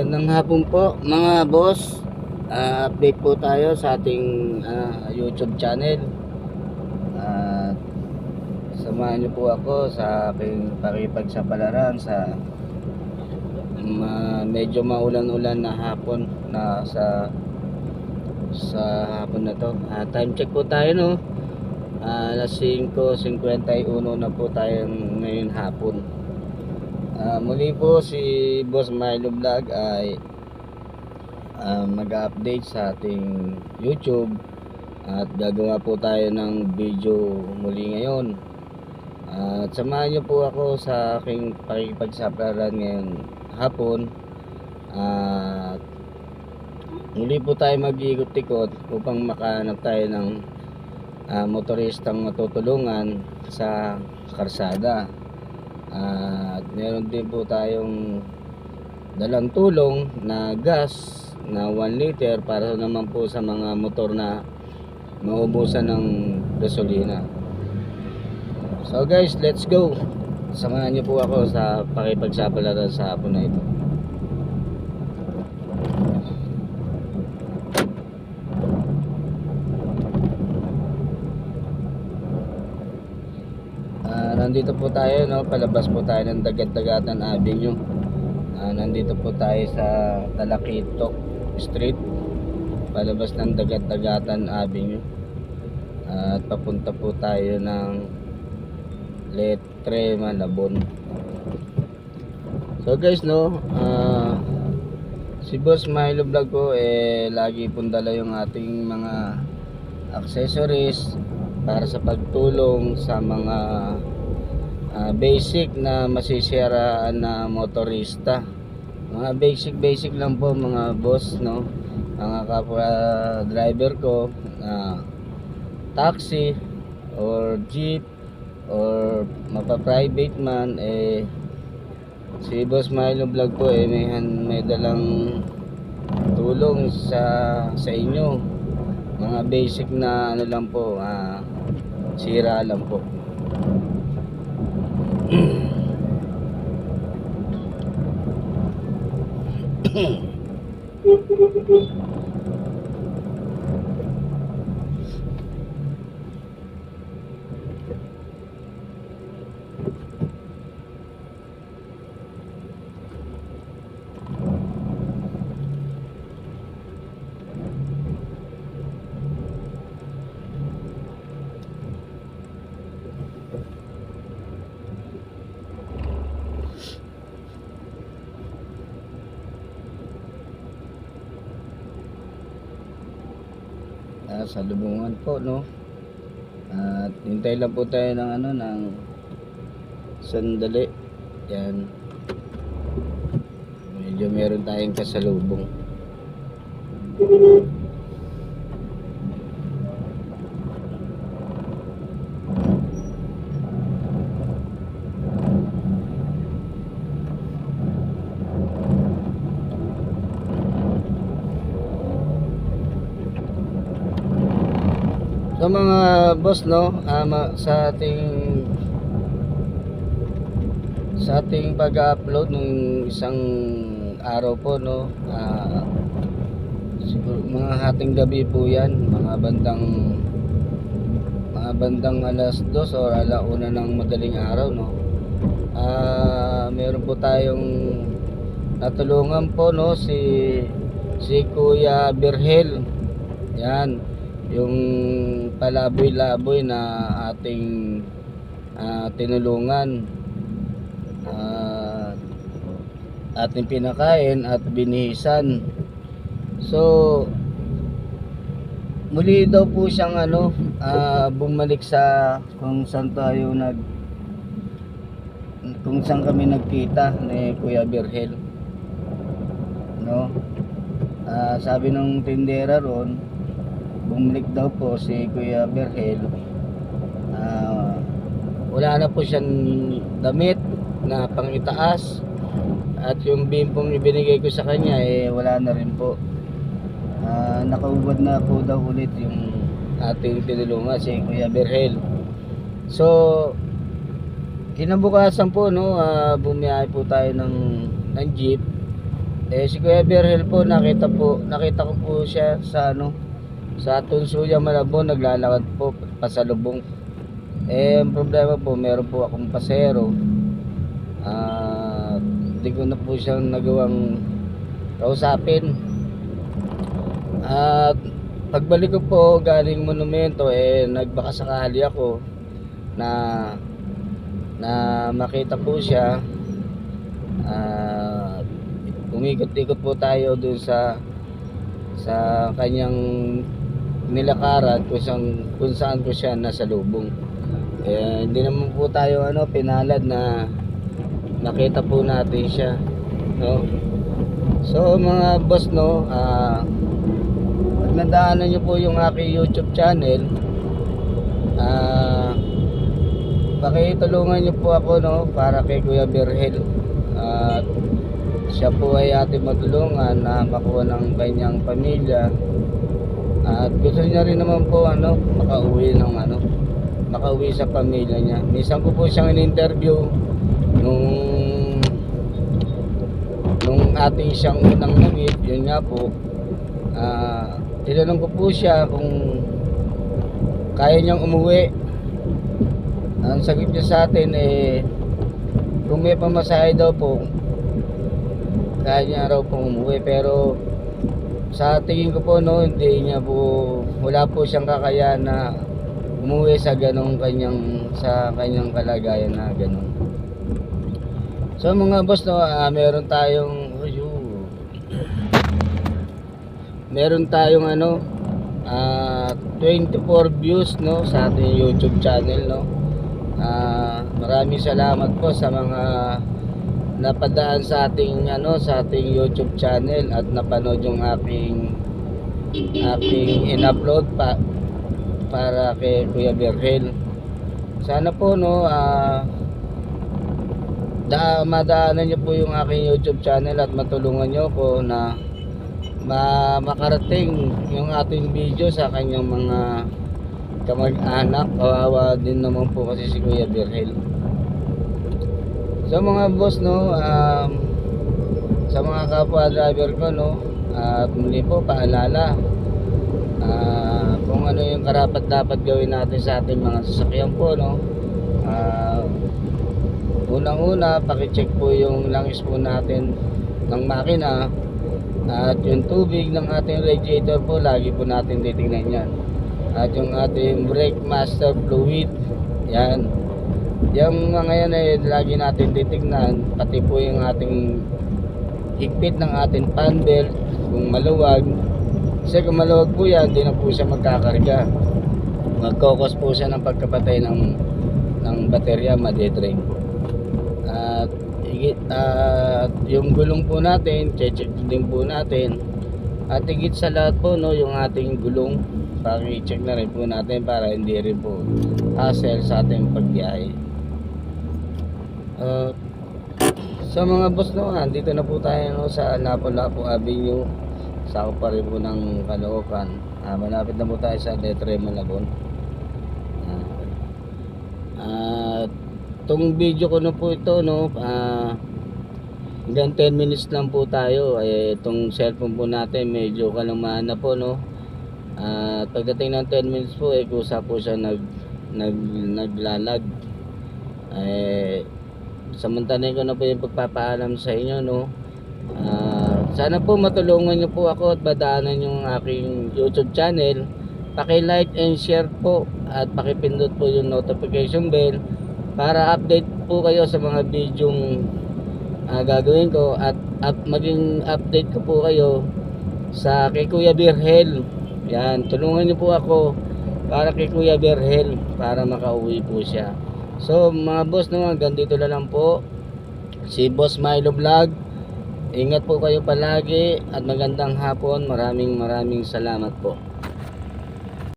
Magandang hapon po mga boss. Update po tayo sa ating YouTube channel. At samahan niyo po ako sa aking pakipagsapalaran sa medyo maulan-ulan na hapon na sa hapon na to. Time check po tayo, no. Alas 5:51 na po tayo ngayon hapon. Muli po si Boss Milo Vlog ay mag-update sa ating YouTube at gagawa po tayo ng video muli ngayon. At samahan niyo po ako sa aking pakikipagsapalaran ngayong hapon. At muli po tayo mag-ikot-ikot upang makahanap tayo ng motoristang matutulungan sa karsada. At meron din po tayong dalang tulong na gas na 1 liter para naman po sa mga motor na maubusan ng gasolina. So guys, let's go. Samahan niyo po ako sa pakipagsapalaran sa hapon na ito. Nandito po tayo, no, palabas po tayo ng Dagat-Dagatan Avenue. Nandito po tayo sa Talakitok Street, palabas ng Dagat-Dagatan Avenue. At papunta po tayo ng Letre, Malabon. So guys, no, si Boss Milo Vlog po lagi pong dala yung ating mga accessories para sa pagtulong sa mga basic na masisiraan na motorista. Mga basic lang po mga boss, no, mga kapwa driver ko, taxi or jeep or mapa-private man, si Boss Milo Vlog po may dalang tulong sa inyo. Mga basic na ano lang po, sira lang po. Sa lubungan po, no. At hintay lang po tayo ng sandali. Yan, medyo meron tayong kasalubong. So mga boss, no, sa ating pag-upload nung isang araw po, no, siguro mga hating gabi po yan, mga bandang alas 2 o alauna ng madaling araw, no. Meron po tayong natulungan po, no, si Kuya Birhel. Yan, yung palaboy-laboy na ating tinulungan, ating pinakain at binihisan. So muli daw po siyang bumalik sa kung saan kami nagkita ni Kuya Birhel, no. Sabi ng tindera ron, bumalik daw po si Kuya Birhel. Wala na po siyang damit na pangitaas at yung bimpong ibinigay ko sa kanya wala na rin po. Nakaubad na po daw ulit yung ating tinulungan, si Kuya Birhel. So kinabukasan po, no, bumiyahe po tayo ng jeep Si Kuya Berhel po, nakita ko po siya sa sa Tunsuya, Malabon, naglalakad po pasalubong. Ang problema po, meron po akong pasero. Hindi ko na po siyang nagawang kausapin. At pagbalik ko po galing monumento, nagbakasakali ako na makita po siya. Umikot-ikot po tayo dun sa kanyang nilakaran kung saan ko siya nasalubong. Hindi naman po tayo pinalad na nakita po natin siya, no? So mga boss, no, pag nadaanan nyo po yung aking YouTube channel, pakitulungan nyo po ako, no, para kay Kuya Berhel. At siya po ay ating matulungan na makuha ng kanyang pamilya. At gusto niya rin naman po makauwi sa pamilya niya. Minsan ko po siyang in-interview nung ating siyang unang namit. Yun nga po, tinanong ko po siya kung kaya niyang umuwi. Ang sagot niya sa atin kung may pamasahe daw po, kaya niya raw pong umuwi. Pero sa tingin ko po, no, wala po siyang kakayahan na umuwi sa kanyang kalagayan na ganun. So mga boss, no, meron tayong 24 views, no, sa ating YouTube channel, no. Maraming salamat po sa mga napadaan sa ating YouTube channel at napanood yung aking in-upload para kay Kuya Berhel. Sana po, no, madaanan niyo po yung aking YouTube channel at matulungan niyo ko na makarating yung ating video sa kanyang mga kamag-anak. Kawawa din naman po kasi si Kuya Berhel. So mga boss, no, sa mga kapwa driver ko, no, at muli po paalala kung ano yung karapat dapat gawin natin sa ating mga sasakyan po, no. Unang-una, paki-check po yung langis po natin ng makina at yung tubig ng ating radiator po, lagi po natin titingnan yan. At yung ating brake master fluid, yan. Yung mga yan ay lagi natin titingnan, pati po yung ating higpit ng ating fan belt kung maluwag. Kasi kung maluwag po yan, hindi na po siya magkakarga, magkokos po siya ng pagkapatay ng baterya, madedrain po. At yung gulong po natin, check din po natin. At higit sa lahat po, no, yung ating gulong, paki-check na rin po natin para hindi rin po hassle sa ating pagbiyahe. So mga boss, no, dito na po tayo, no, sa Lapu-Lapu Avenue, sa pa rin po ng Caloocan. Malapit na po tayo sa Letre, Malabon. At itong video ko na po ito, no, hanggang 10 minutes lang po tayo. Itong cellphone po natin medyo kalumaan na po, no. At pagdating ng 10 minutes po, kusa po siya naglalag. Samantalin ko na po yung pagpapaalam sa inyo, no. Sana po matulungan nyo po ako at badaanan yung aking YouTube channel. Paki-like and share po at pakipindot po yung notification bell para update po kayo sa mga videong gagawin ko, at maging update ko po kayo sa kay Kuya Berhel. Yan, tulungan nyo po ako para kay Kuya Berhel para makauwi po siya. So mga boss, no, hanggang dito na lang po si Boss Milo Vlog. Ingat po kayo palagi at magandang hapon. Maraming salamat po.